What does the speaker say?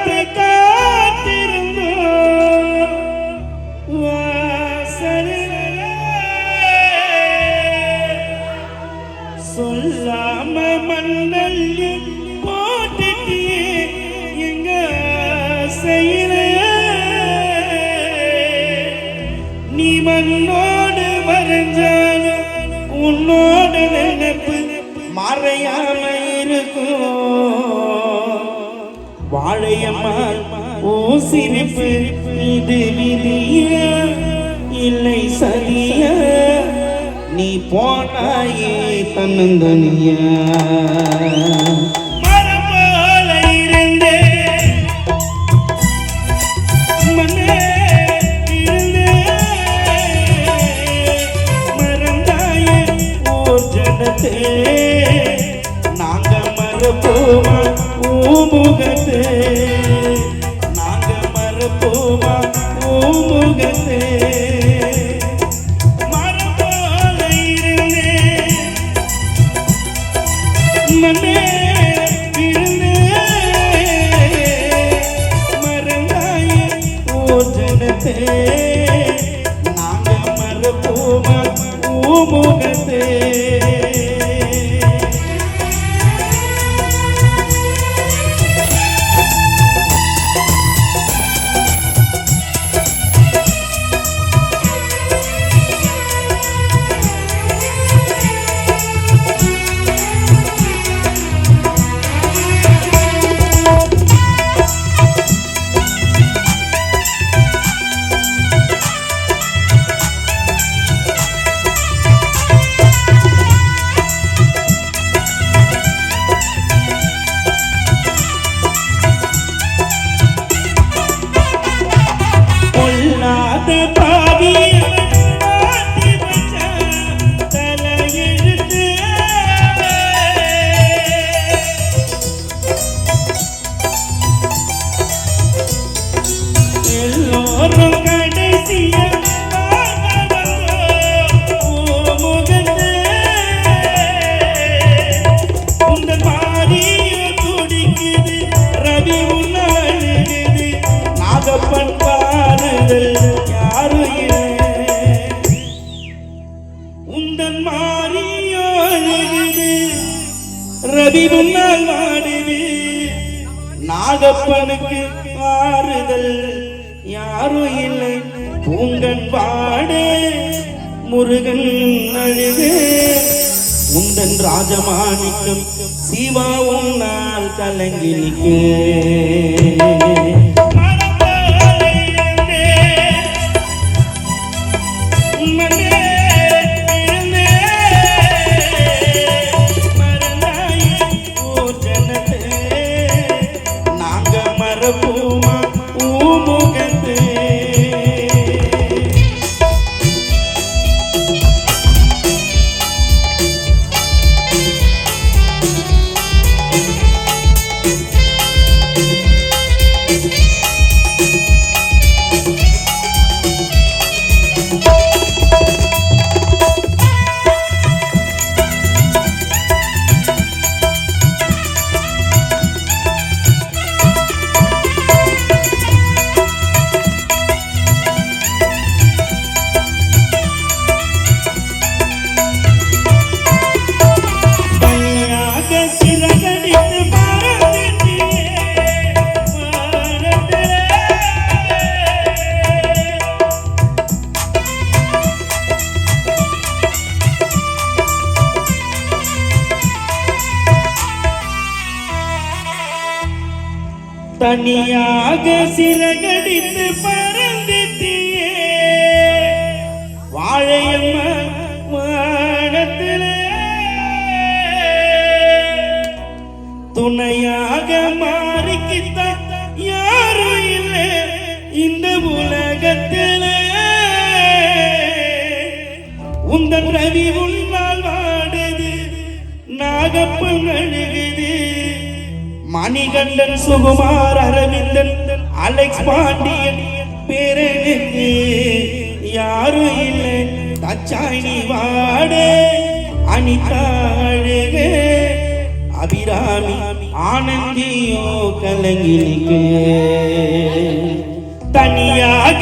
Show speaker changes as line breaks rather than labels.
பார்த்து காத்திருந்தோம் வாசலில் சொல்லாம மண்ணல்லி போட்டுட்டு எங்க செய்யல நீ மண்ணோடு மறைஞ்சாலும் உன்னோட நினைப்பு மறையாம இருக்கும் வாழையம்மா ஓ சிரிப்பு இது விதியா இல்லை சதியா நீ போனாயே தன்னந்தனியா நாங்க மறப்போமா ஊமுகத்தே நாங்க மறப்போமா ஊமுகத்தே மரபோல இருந்தே மண்ணே இருந்தே மறந்தாயே ஓஜனத்தே நாங்க மறப்போமா ஊமுகத்தே ரவி முன்னால் வாடுது நாகப்பனுக்கு ஆறுதல் யாரும் இல்லை பூங்கன் பாடு முருகன் அழுது உந்தன் ராஜமாணிக்கம் சிவாவும் நாள் கலங்கி நிற்க தனியாக சிறகடித்து பறந்திட்டியே வாழையம்மா வானத்திலே துணையாக மாறிக்கித்தான் யாரும் இல்லை இந்த உலகத்திலே உந்தன் ரவி உன்னால் வாடுது நாகப்பன் அழுகுது மணிகண்டன் சுகுமார் அரவிந்தன் அலெக்ஸ் பாண்டியன் பேரனுக்கு யாரும் இல்லை தச்சாணி வாடே அனிதா அழுக அபிராமி ஆனந்தியோ கலங்கிலிக்கு தனியாக